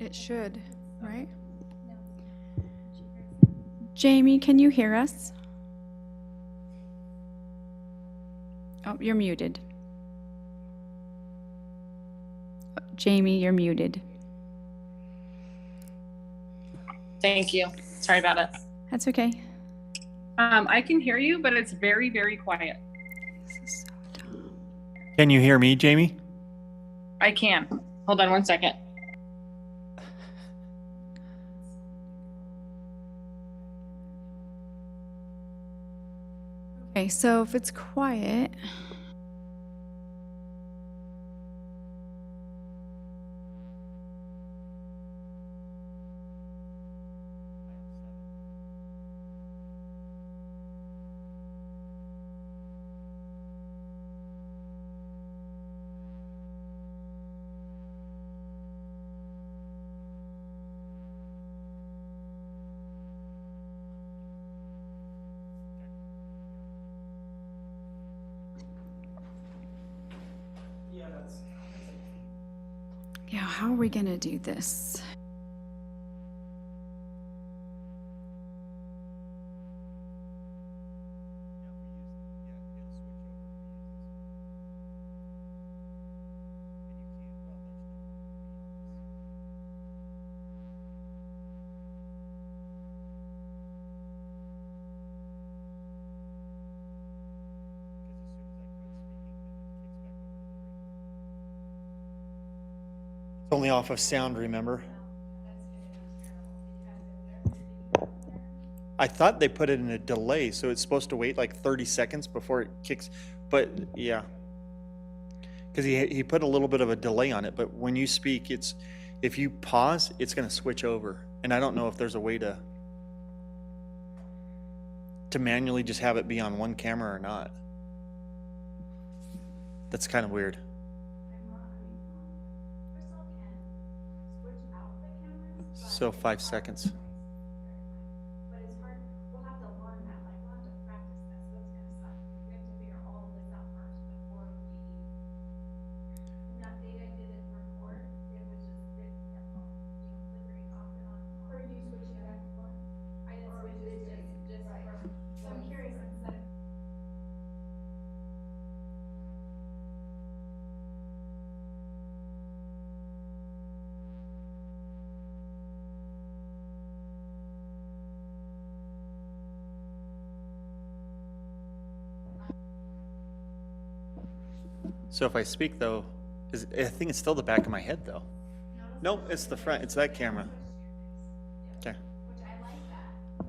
It should, right? Jamie, can you hear us? Oh, you're muted. Jamie, you're muted. Thank you. Sorry about it. That's okay. I can hear you, but it's very, very quiet. Can you hear me, Jamie? I can. Hold on one second. Okay, so if it's quiet. Yeah, how are we going to do this? It's only off of sound, remember? I thought they put it in a delay, so it's supposed to wait like 30 seconds before it kicks. But yeah, because he put a little bit of a delay on it. But when you speak, if you pause, it's going to switch over. And I don't know if there's a way to manually just have it be on one camera or not. That's kind of weird. So 5 seconds. But it's hard. We'll have to learn that. Like we'll have to practice that. So it's gonna suck. We have to figure all of this out first before we. When that data didn't record, it was just flickering off and on. Or you switching it back and forth. I didn't switch it. Just right. So I'm curious instead of. So if I speak though, I think it's still the back of my head though. No, it's the front. It's that camera. Okay. Which I like that.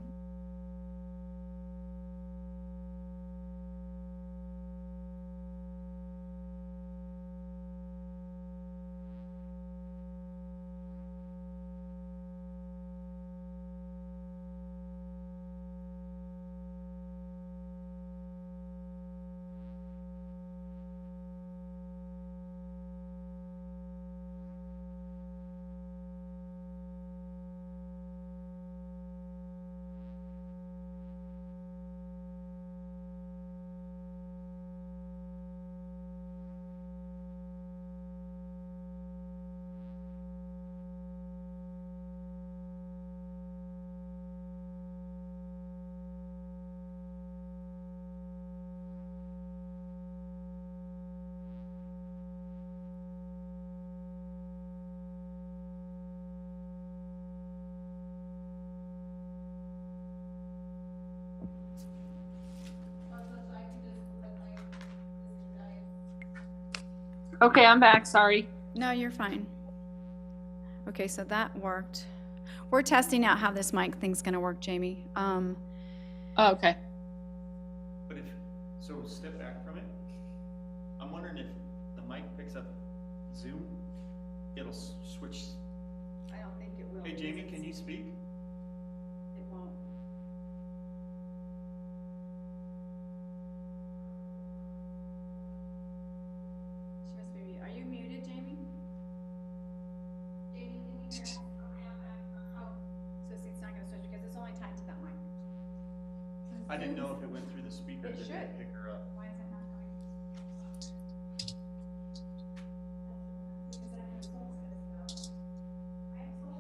Okay, I'm back. Sorry. No, you're fine. Okay, so that worked. We're testing out how this mic thing's going to work, Jamie. Oh, okay. But so step back from it. I'm wondering if the mic picks up Zoom, it'll switch. I don't think it will. Hey Jamie, can you speak? It won't. She must be. Are you muted, Jamie? Jamie, can you hear us? Okay, I'm back. Oh. So it's not going to switch because it's only tied to that mic. I didn't know if it went through the speaker. It Did should. pick her up? Why is it not going? Because I have soul. I have soul.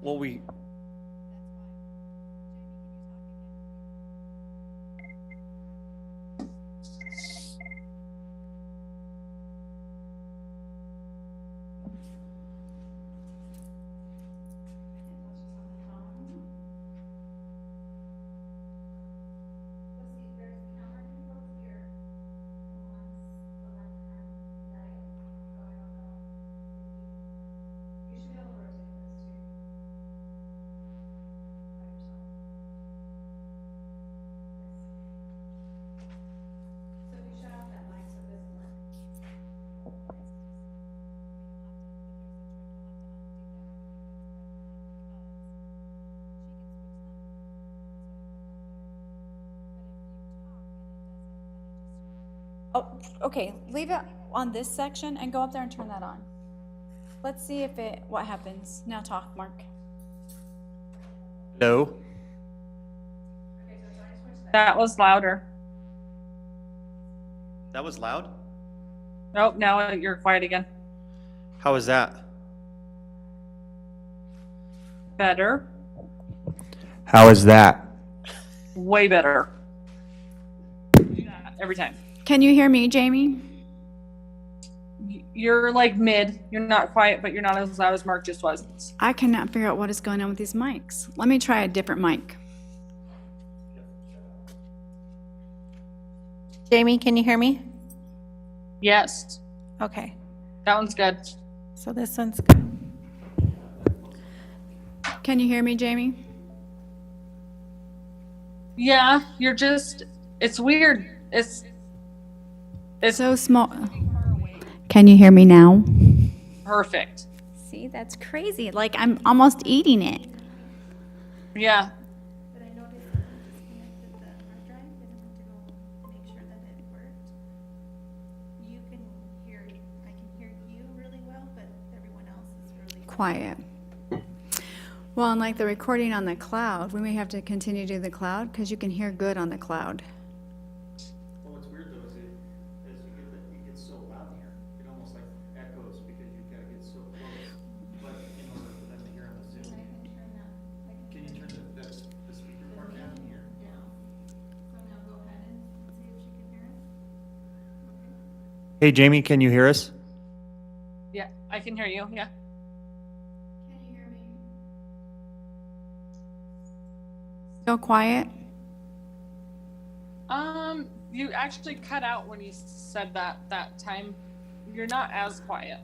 Well, we, Let's see, there's camera controls here. And one's the left hand dial. So I don't know. You should be able to rotate this too. By yourself. Yes. So if you shut off that mic so it doesn't work. Oh, okay, leave it on this section and go up there and turn that on. Let's see what happens. Now talk, Mark. hello? That was louder. That was loud? Nope, now you're quiet again. How is that? Better. How is that? Way better. Do that every time. Can you hear me, Jamie? You're like mid. You're not quiet, but you're not as loud as Mark just was. I cannot figure out what is going on with these mics. Let me try a different mic. Jamie, can you hear me? Yes, Okay, that one's good. so this one's good. Can you hear me, Jamie? Yeah, you're just. It's weird. It's So small. Can you hear me now? perfect. See, that's crazy. Like I'm almost eating it. Yeah. But I noticed when I disconnected the hard drive, then I went to go make sure that it worked. You can hear, I can hear you really well, but everyone else is really. Quiet. Well, unlike the recording on the cloud, we may have to continue to do the cloud because you can hear good on the cloud. Well, what's weird though is it gets so loud here. It almost like echoes because you've got to get so close. But in order for them to hear on the Zoom, I can turn that, can you turn the speaker part down here? down. So now go ahead and see if she can hear us. Hey, Jamie, can you hear us? Yeah, I can hear you. Yeah. Can you hear me? Still quiet? You actually cut out when you said that time. You're not as quiet.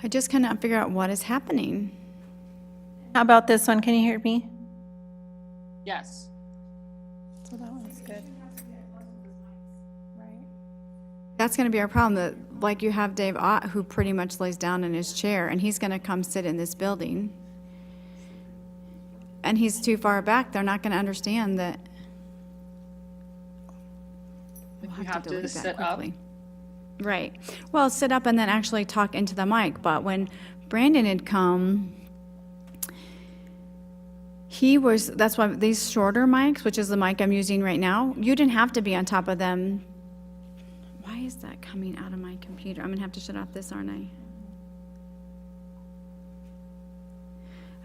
I just cannot figure out what is happening. How about this one? Can you hear me? Yes. So that one's good. Right. That's going to be our problem. That, like you have Dave Ott, who pretty much lays down in his chair, and he's going to come sit in this building. And he's too far back. They're not going to understand that. We'll You have to delete that sit up. quickly. Right. Well, sit up and then actually talk into the mic. But when Brandon had come, that's why these shorter mics, which is the mic I'm using right now, you didn't have to be on top of them. Why is that coming out of my computer? I'm going to have to shut off this, aren't I?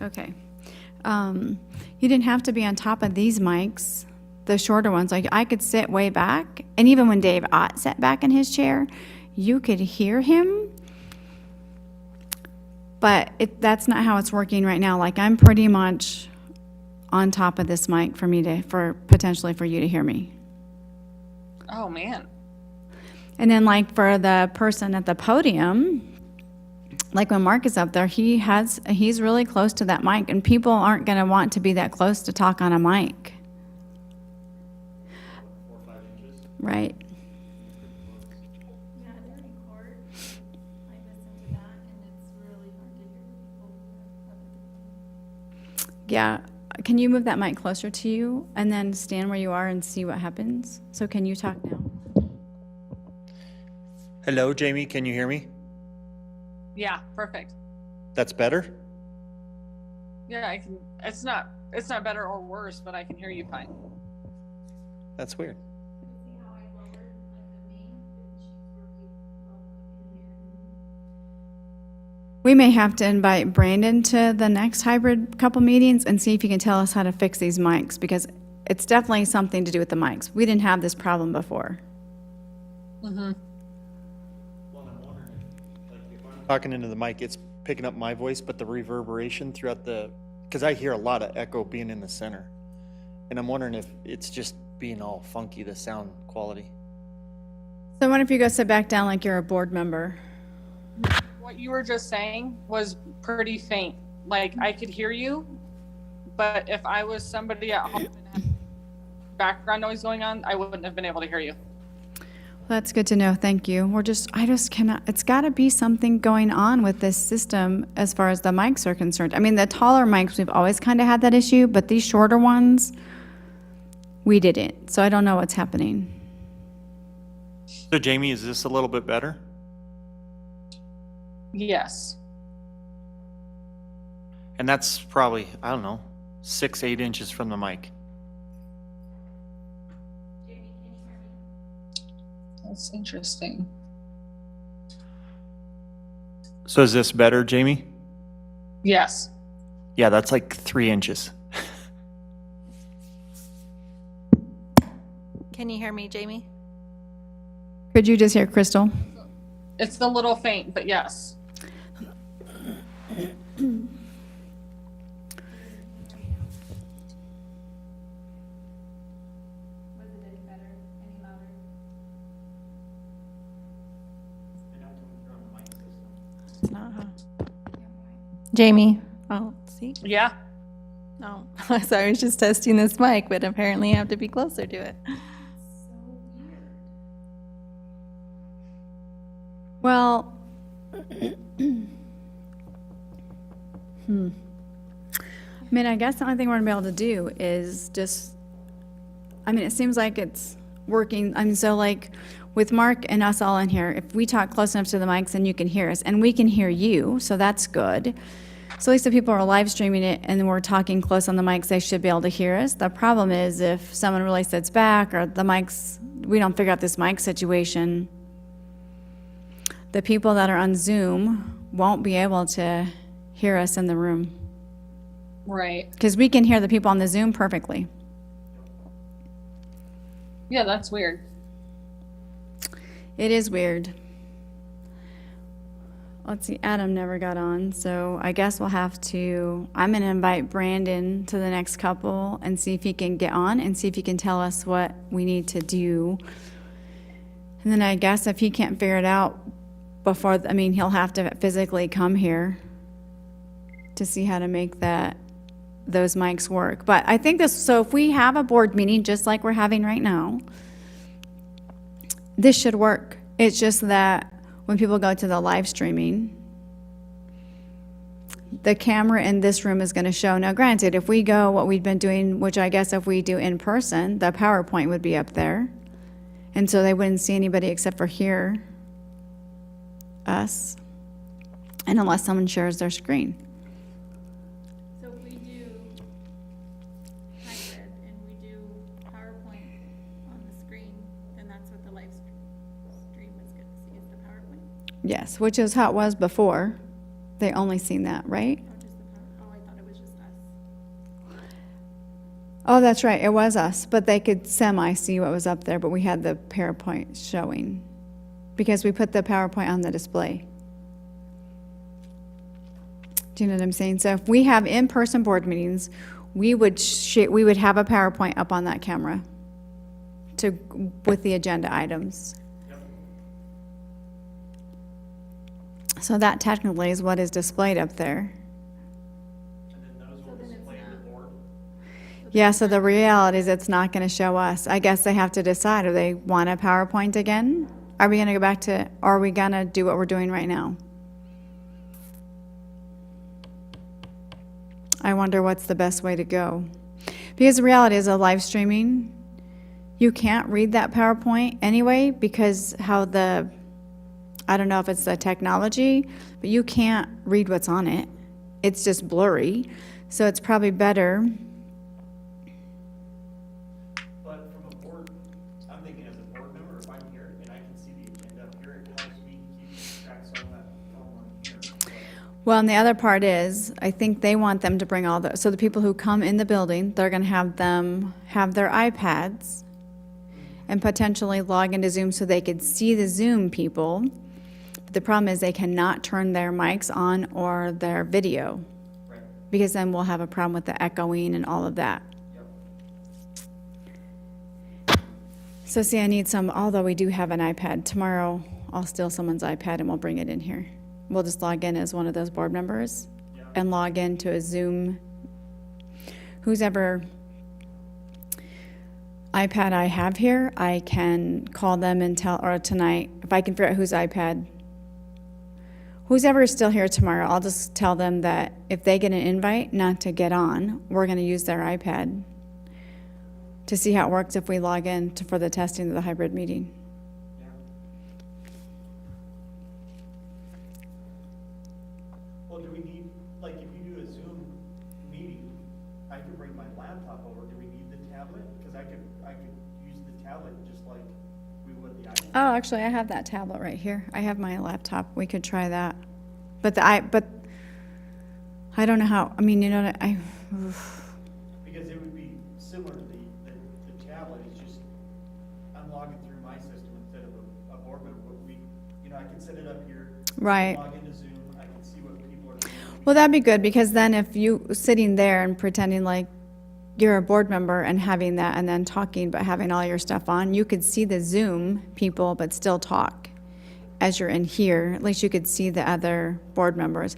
Okay. You didn't have to be on top of these mics, the shorter ones. Like I could sit way back, and even when Dave Ott sat back in his chair, you could hear him. But that's not how it's working right now. Like I'm pretty much on top of this mic for potentially for you to hear me. Oh man. And then like for the person at the podium, like when Mark is up there, he's really close to that mic, and people aren't going to want to be that close to talk on a mic. 4 or 5 inches. Right. Yeah, they record. I listen to that and it's really hard to hear people up at the Yeah. Can you move that mic closer to you and then stand where you are and see what happens? So can you talk now? Hello, Jamie, can you hear me? Yeah, perfect. That's better? Yeah, I can. It's not better or worse, but I can hear you fine. That's weird. See how I lowered like the main, but she's working well in We may have to invite Brandon to the next hybrid couple meetings and see if he can tell us how to fix these mics, because it's definitely something to do with the mics. We didn't have this problem before. Talking into the mic, it's picking up my voice, but the reverberation throughout because I hear a lot of echo being in the center. And I'm wondering if it's just being all funky, the sound quality. So what if you go sit back down like you're a board member? What you were just saying was pretty faint. Like I could hear you, but if I was somebody at home and had background noise going on, I wouldn't have been able to hear you. That's good to know, thank you. I just cannot, it's gotta be something going on with this system as far as the mics are concerned. I mean, the taller mics, we've always kind of had that issue, but these shorter ones, we didn't. So I don't know what's happening. So Jamie, is this a little bit better? Yes. And that's probably, I don't know, 6-8 inches from the mic. That's interesting. So is this better, Jamie? Yes. Yeah, that's like 3 inches. Can you hear me, Jamie? Could you just hear Crystal? It's a little faint, but yes. Was it any better, any louder? It's not, huh? Jamie? Oh, see? Yeah. No. So I was just testing this mic, but apparently I have to be closer to it. Well, I mean, I guess the only thing we're gonna be able to do is just, I mean, it seems like it's working. I mean, so like with Mark and us all in here, if we talk close enough to the mics and you can hear us, and we can hear you, so that's good. So at least if people are live streaming it and we're talking close on the mics, they should be able to hear us. The problem is if someone really sits back or the mics, we don't figure out this mic situation, the people that are on Zoom won't be able to hear us in the room. Right. Because we can hear the people on the Zoom perfectly. Yeah, that's weird. It is weird. Let's see, Adam never got on, so I guess we'll have to, I'm gonna invite Brandon to the next couple and see if he can get on and see if he can tell us what we need to do. And then I guess if he can't figure it out before, I mean, he'll have to physically come here to see how to make those mics work. But I think so if we have a board meeting just like we're having right now, this should work. It's just that when people go to the live streaming, the camera in this room is going to show. Now, granted, if we go what we've been doing, which I guess if we do in person, the PowerPoint would be up there. And so they wouldn't see anybody except for us, and unless someone shares their screen. So if we do hybrid and we do PowerPoint on the screen, then that's what the live stream is gonna see, is the PowerPoint? Yes, which is how it was before. They only seen that, right? Or just the oh, I thought it was just us. Oh, that's right, it was us, but they could semi-see what was up there, but we had the PowerPoint showing, because we put the PowerPoint on the display. Do you know what I'm saying? So if we have in-person board meetings, we would have a PowerPoint up on that camera with the agenda items. So that technically is what is displayed up there. Yeah, so the reality is it's not going to show us. I guess they have to decide, do they want a PowerPoint again? Are we going to go back to, or are we going to do what we're doing right now? I wonder what's the best way to go. Because the reality is a live streaming, you can't read that PowerPoint anyway because how I don't know if it's the technology, but you can't read what's on it. It's just blurry. So it's probably better. But from a board, I'm thinking as a board member, if I'm here and I can see the agenda up here, it helps me keep track of that from here. Well, and the other part is, I think they want them to bring all the, so the people who come in the building, they're gonna have them have their iPads and potentially log into Zoom so they could see the Zoom people. The problem is they cannot turn their mics on or their video, Right. because then we'll have a problem with the echoing and all of that. Yep. So see, I need some, although we do have an iPad, tomorrow I'll steal someone's iPad and we'll bring it in here. We'll just log in as one of those board members and log into a Zoom. Who's ever iPad I have here, I can call them and tell, or tonight, if I can figure out whose iPad, who's ever is still here tomorrow, I'll just tell them that if they get an invite not to get on, we're gonna use their iPad to see how it works if we log in for the testing of the hybrid meeting. Yeah. Well, do we need, like, if you do a Zoom meeting, I can bring my laptop over, do we need the tablet? Because I could use the tablet just like we would the iPad. Oh, actually, I have that tablet right here. I have my laptop. We could try that. But I don't know how, I mean, you know, Because it would be similar to the tablet, it's just, I'm logging through my system instead of a board member, but I can set it up here. Right. Log into Zoom, I can see what people are doing. Well, that'd be good, because then if you sitting there and pretending like you're a board member and having that and then talking, but having all your stuff on, you could see the Zoom people, but still talk as you're in here. At least you could see the other board members.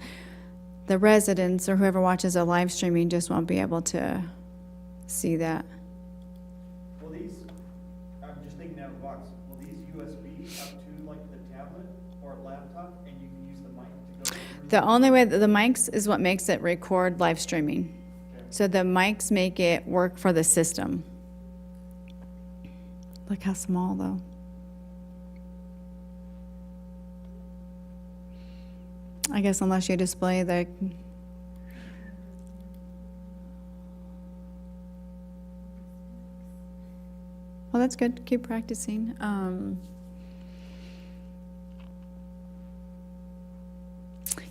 The residents or whoever watches a live streaming just won't be able to see that. Will these, I'm just thinking out of the box, will these USB up to like the tablet or laptop and you can use the mic to go through? The only way that the mics is what makes it record live streaming. Okay. So the mics make it work for the system. Look how small though. I guess unless you display the, well, that's good. Keep practicing.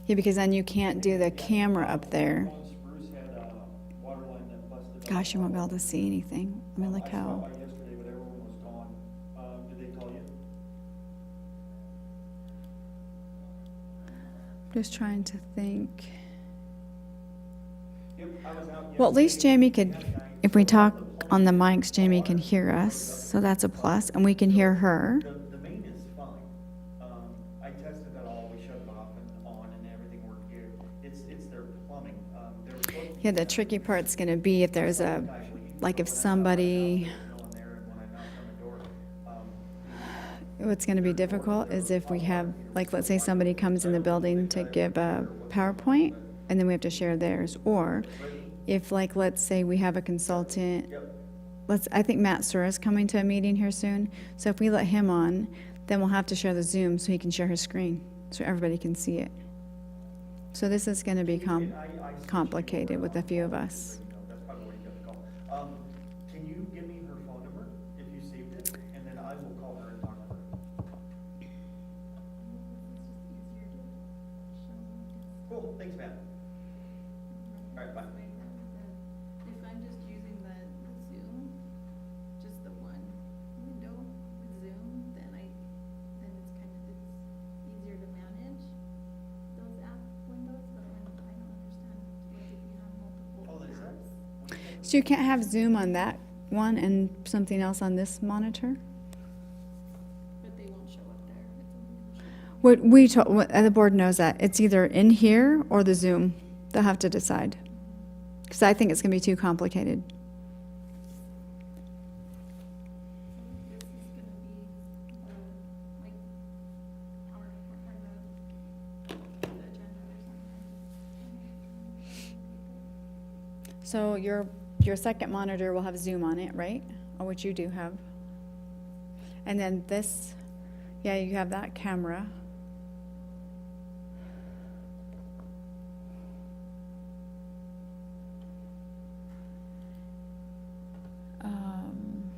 Yeah, because then you can't do the camera up there. Spruce had a water line that busted up. Gosh, you won't be able to see anything. I mean, look I stopped how, by yesterday, but everyone was gone. Did they call you? just trying to think. Yep, I was out Well, at least yesterday. Jamie could, if we talk on the mics, Jamie can hear us, so that's a plus, and we can hear her. The main is fine. I tested that all, we shut it off and on and everything worked good. It's their plumbing. They were supposed to Yeah, the tricky part's gonna be if there's a, like if somebody, go in there and when I knocked on the door, what's gonna be difficult is if we have, like, let's say somebody comes in the building to give a PowerPoint, and then we have to share theirs, or if, like, let's say we have a consultant, I think Matt Sura is coming to a meeting here soon, so if we let him on, then we'll have to share the Zoom so he can share his screen, so everybody can see it. So this is gonna become complicated with a few of us. that's probably where you got the call. Can you give me her phone number if you saved it? And then I will call her and talk to her. Cool, thanks, Matt. All right, bye. If I'm just using the Zoom, just the one window with Zoom, then it's easier to manage those app windows, but I don't understand, like, if you have multiple Oh, is that? apps. So you can't have Zoom on that one and something else on this monitor? But they won't show up there. It's only gonna show What the board knows that, it's either in here or the Zoom. They'll have to decide. Because I think it's gonna be too complicated. This is gonna be the, like, our, the agenda or something. So your second monitor will have Zoom on it, right? Or which you do have. And then this, yeah, you have that camera. Um,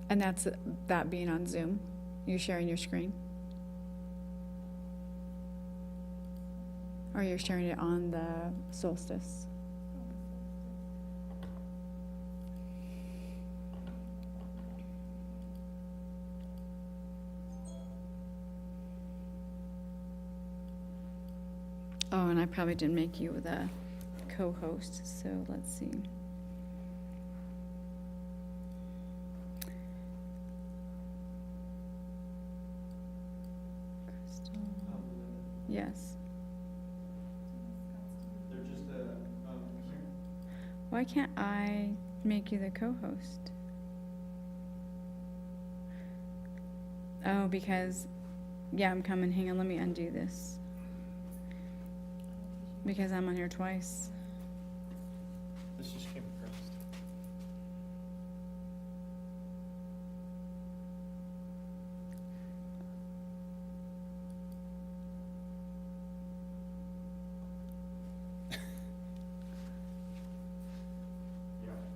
And that's that being on Zoom? You sharing your screen? Or you're sharing it on the Solstice? Oh, and I probably didn't make you the co-host, so let's see. Crystal. Yes. They're just Why can't I make you the co-host? Oh, because, yeah, I'm coming. Hang on, let me undo this. Because I'm on here twice. This just came across.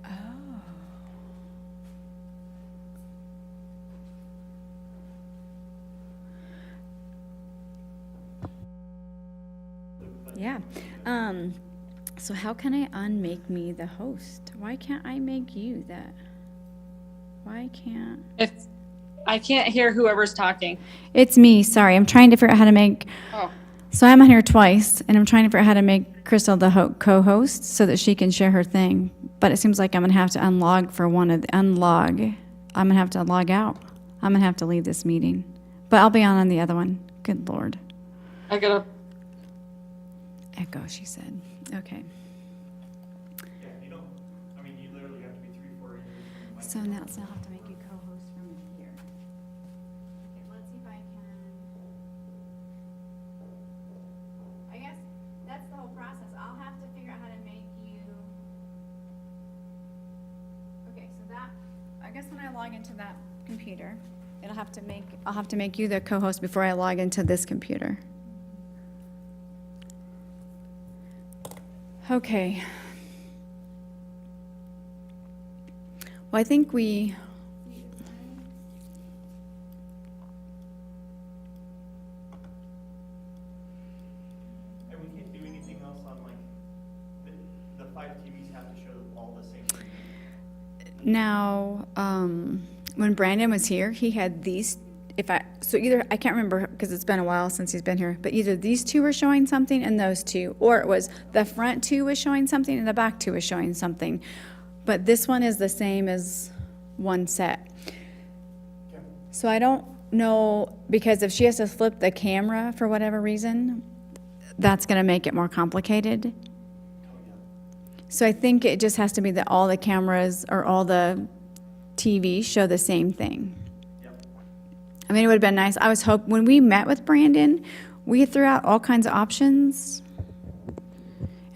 Oh. Yeah. So how can I unmake me the host? Why can't I make you that? Why can't? If I can't hear whoever's talking. It's me, sorry. I'm trying to figure out how to make, Oh, so I'm on here twice, and I'm trying to figure out how to make Crystal the co-host so that she can share her thing. But it seems like I'm gonna have to unlog for one of the, unlog. I'm gonna have to log out. I'm gonna have to leave this meeting. But I'll be on the other one. Good Lord. I gotta. Echo, she said. Okay. Yeah, you don't, I mean, you literally have to be 3-4 inches from the So now I'll have to make you co-host from here. Okay, let's see if I can. I guess that's the whole process. I'll have to figure out how to make you. Okay, so that, I guess when I log into that computer, I'll have to make you the co-host before I log into this computer. Okay. Well, I think we, And we can't do anything else on like, the 5 TVs have to show all the same thing. now, when Brandon was here, he had these, so either, I can't remember because it's been a while since he's been here, but either these two were showing something and those two, or it was the front two was showing something and the back two was showing something. But this one is the same as one set. So I don't know, because if she has to flip the camera for whatever reason, that's gonna make it more complicated. So I think it just has to be that all the cameras or all the TVs show the same thing. I mean, it would have been nice. I was when we met with Brandon, we threw out all kinds of options.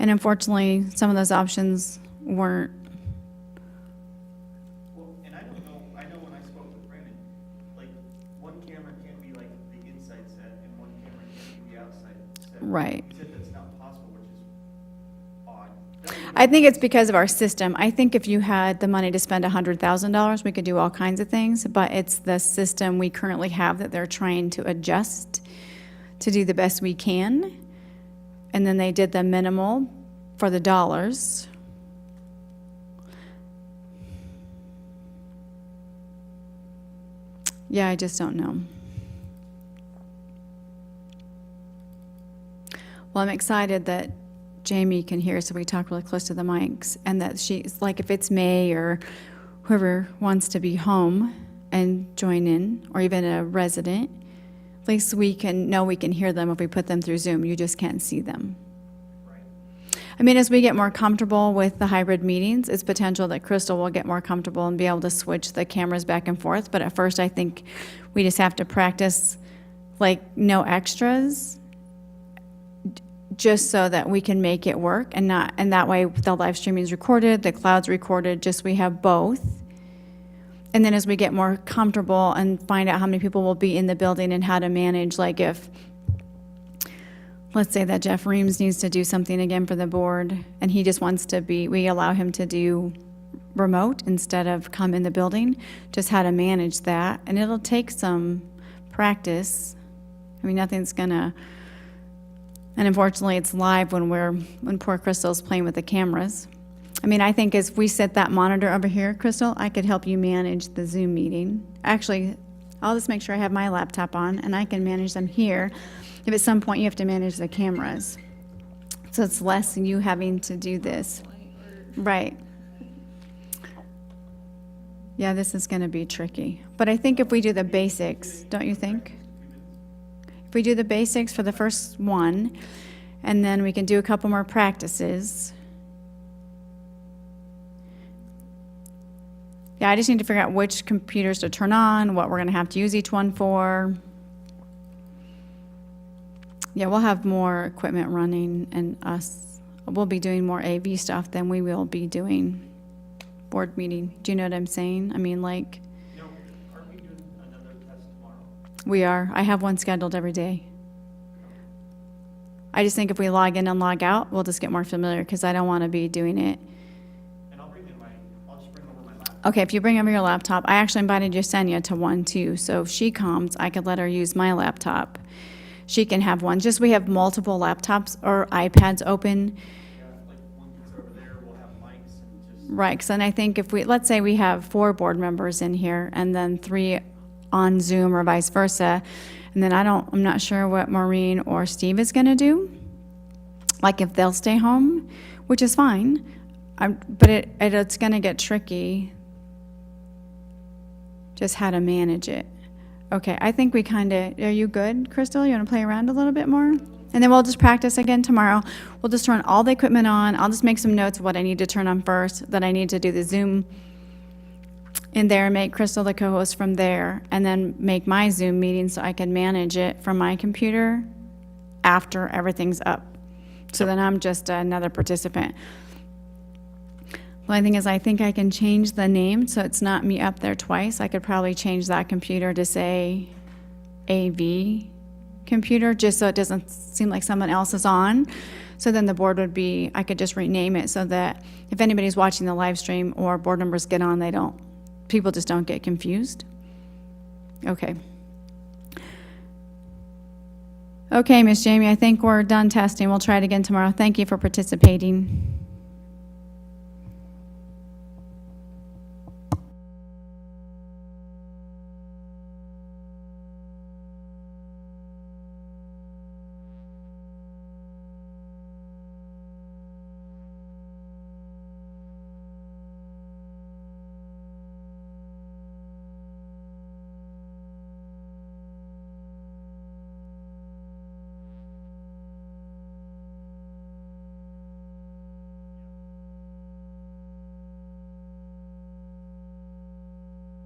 And unfortunately, some of those options weren't. Well, and I don't know, I know when I spoke with Brandon, like, one camera can't be like the inside set and one camera can't be the outside set. Right. He said that's not possible, which is odd. I think it's because of our system. I think if you had the money to spend $100,000, we could do all kinds of things, but it's the system we currently have that they're trying to adjust to do the best we can. And then they did the minimal for the dollars. Yeah, I just don't know. Well, I'm excited that Jamie can hear, so we talk really close to the mics, and that she's, like, if it's May or whoever wants to be home and join in, or even a resident, at least we can know we can hear them if we put them through Zoom. You just can't see them. I mean, as we get more comfortable with the hybrid meetings, it's potential that Crystal will get more comfortable and be able to switch the cameras back and forth. But at first, I think we just have to practice, like, no extras, just so that we can make it work, and that way the live streaming is recorded, the cloud's recorded, just we have both. And then as we get more comfortable and find out how many people will be in the building and how to manage, like if, let's say that Jeff Reams needs to do something again for the board, and he just wants to be, we allow him to do remote instead of come in the building, just how to manage that. And it'll take some practice. I mean, nothing's gonna, and unfortunately, it's live when poor Crystal's playing with the cameras. I mean, I think as we set that monitor over here, Crystal, I could help you manage the Zoom meeting. Actually, I'll just make sure I have my laptop on and I can manage them here. If at some point you have to manage the cameras. So it's less than you having to do this. Right. Yeah, this is gonna be tricky. But I think if we do the basics, don't you think? If we do the basics for the first one, and then we can do a couple more practices. Yeah, I just need to figure out which computers to turn on, what we're gonna have to use each one for. Yeah, we'll have more equipment running and we'll be doing more AV stuff than we will be doing board meeting. Do you know what I'm saying? I mean, like, No, aren't we doing another test tomorrow? we are. I have one scheduled every day. I just think if we log in and log out, we'll just get more familiar because I don't want to be doing it. And I'll just bring over my laptop. Okay, if you bring over your laptop, I actually invited Yesenia to one too, so if she comes, I could let her use my laptop. She can have one, just we have multiple laptops or iPads open. Yeah, like one gets over there, we'll have mics and just. Right, because then I think if we, let's say we have 4 board members in here and then 3 on Zoom or vice versa, and then I'm not sure what Maureen or Steve is gonna do. Like if they'll stay home, which is fine, but it's gonna get tricky. Just how to manage it. Okay, I think we are you good, Crystal? You wanna play around a little bit more? And then we'll just practice again tomorrow. We'll just turn all the equipment on. I'll just make some notes of what I need to turn on first, that I need to do the Zoom in there, make Crystal the co-host from there, and then make my Zoom meeting so I can manage it from my computer after everything's up. So then I'm just another participant. The only thing is, I think I can change the name so it's not me up there twice. I could probably change that computer to say AV computer, just so it doesn't seem like someone else is on. So then the board would be, I could just rename it so that if anybody's watching the live stream or board members get on, people just don't get confused. Okay. Okay, Miss Jamie, I think we're done testing. We'll try it again tomorrow. Thank you for participating.